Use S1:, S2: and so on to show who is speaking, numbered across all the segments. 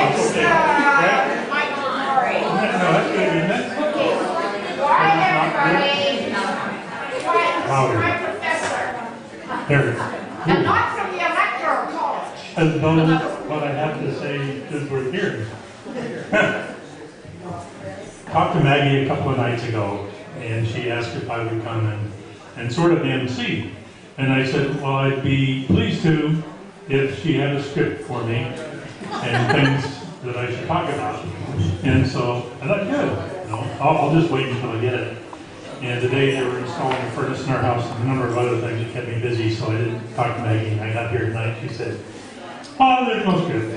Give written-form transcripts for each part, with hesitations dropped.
S1: Next,
S2: Right?
S1: Michael Murray.
S2: No, that's good, isn't it?
S1: Okay. Why everybody?
S2: Louder.
S1: My professor.
S2: There.
S1: And not from the electoral college.
S2: As though what I have to say is worth hearing. Talked to Maggie a couple of nights ago, and she asked if I would come and sort of MC. And I said, well, I'd be pleased to if she had a script for me and things that I should talk about. And so I thought, good, you know, I'll just wait until I get it. And today they were installing a furnace in our house and a number of other things that kept me busy, so I didn't talk to Maggie. And I got here tonight, she said, oh, there's no script.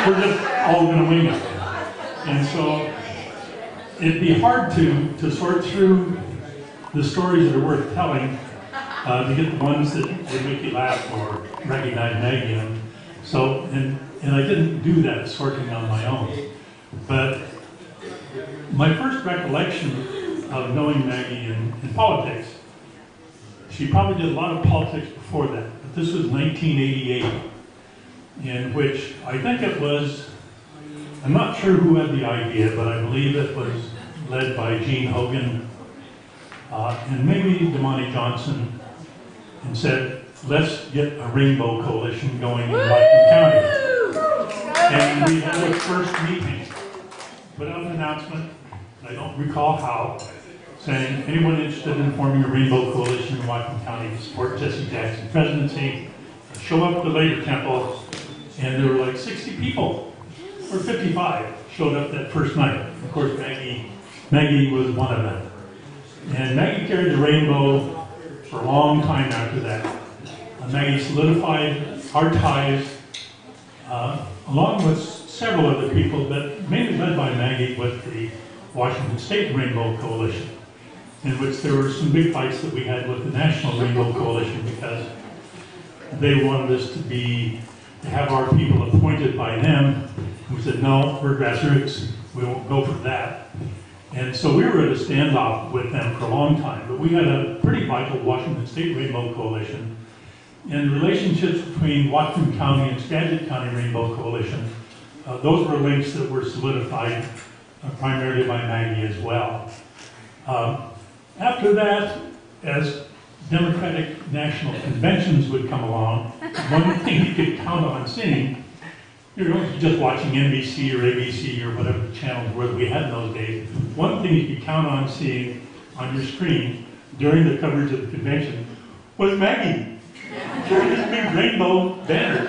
S2: We're just all going to wing it. And so it'd be hard to sort through the stories that are worth telling to get the ones that would make you laugh or recognize Maggie in. So, and I didn't do that sorting on my own. But my first recollection of knowing Maggie in politics, she probably did a lot of politics before that, but this was 1988, in which I think it was, I'm not sure who had the idea, but I believe it was led by Gene Hogan and maybe Damani Johnson, and said, let's get a rainbow coalition going in Whatcom County. And we had our first meeting, put out an announcement, I don't recall how, saying anyone interested in forming a rainbow coalition in Whatcom County to support Jesse Jackson's presidency, show up at the Labor Temple, and there were like 60 people, or 55, showed up that first night. Of course, Maggie was one of them. And Maggie carried the rainbow for a long time after that. Maggie solidified our ties, along with several other people, but mainly led by Maggie with the Washington State Rainbow Coalition, in which there were some big fights that we had with the National Rainbow Coalition because they wanted us to have our people appointed by them. We said, no, we're grassroots, we won't go for that. And so we were at a standoff with them for a long time, but we had a pretty vital Washington State Rainbow Coalition. And relationships between Whatcom County and Skagit County Rainbow Coalition, those were links that were solidified primarily by Maggie as well. After that, as Democratic national conventions would come along, one thing you could count on seeing, you're just watching NBC or ABC or whatever channels were that we had in those days, one thing you could count on seeing on your screen during the coverage of the convention was Maggie. Carrying this big rainbow banner,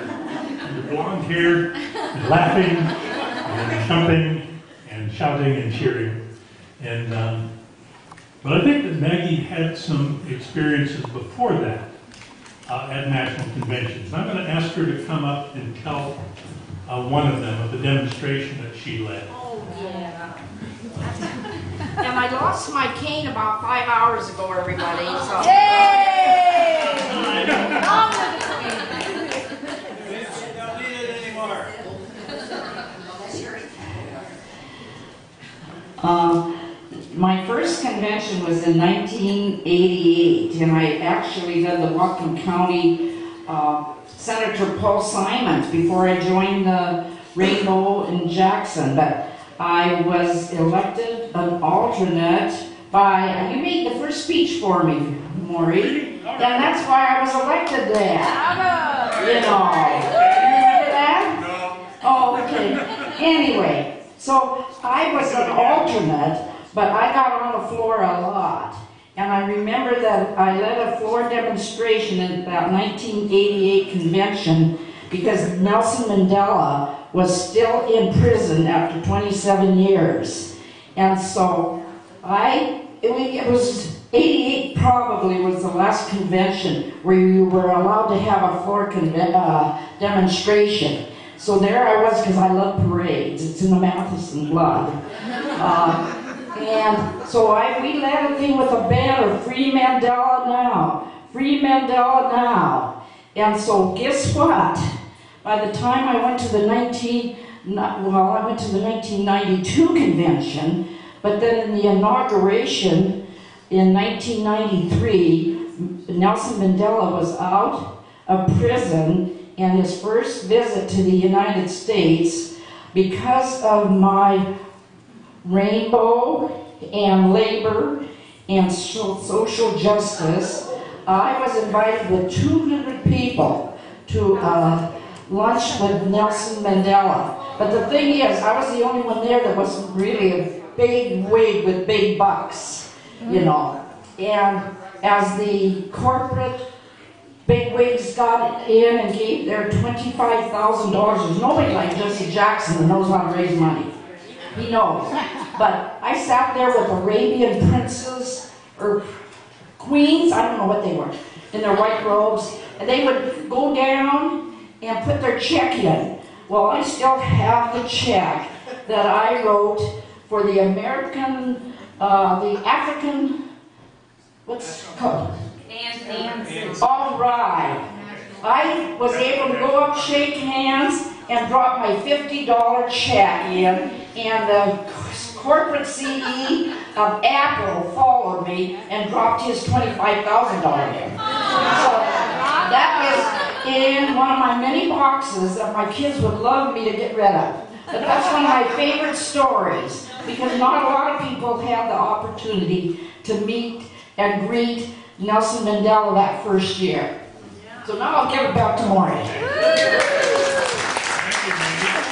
S2: with blonde hair, and laughing, and jumping, and shouting and cheering. And but I think that Maggie had some experiences before that at national conventions. I'm going to ask her to come up and tell one of them of the demonstration that she led.
S1: Oh, yeah. And I lost my cane about 5 hours ago, everybody. So. Yay!
S3: Don't need it anymore.
S4: My first convention was in 1988, and I actually led the Whatcom County Senator Paul Simons before I joined the Rainbow in Jackson. But I was elected an alternate by, you made the first speech for me, Maury, and that's why I was elected there. You know, remember that?
S3: No.
S4: Oh, okay. Anyway, so I was an alternate, but I got on the floor a lot. And I remember that I led a floor demonstration at that 1988 convention because Nelson Mandela was still in prison after 27 years. And so it was 88 probably was the last convention where you were allowed to have a floor demonstration. So there I was because I love parades. It's in the Matheson blood. And so we led a thing with a banner, Free Mandela Now, Free Mandela Now. And so guess what? By the time I went to the 1992 convention, but then in the inauguration in 1993, Nelson Mandela was out of prison, and his first visit to the United States because of my rainbow and labor and social justice, I was invited with 200 people to lunch with Nelson Mandela. But the thing is, I was the only one there that wasn't really a big wig with big bucks, you know. And as the corporate bigwigs got in and gave their $25,000, there's nobody like Jesse Jackson that knows how to raise money. He knows. But I sat there with Arabian princes, or queens, I don't know what they were, in their white robes, and they would go down and put their check in. Well, I still have the check that I wrote for the American, the African, what's it called? All right. I was able to go up, shake hands, and drop my $50 check in, and the corporate CE of Apple followed me and dropped his $25,000 in. So that is in one of my many boxes that my kids would love me to get rid of. But that's one of my favorite stories, because not a lot of people have the opportunity to meet and greet Nelson Mandela that first year. So now I'll give it back to Maureen.
S2: Thank you, Maggie.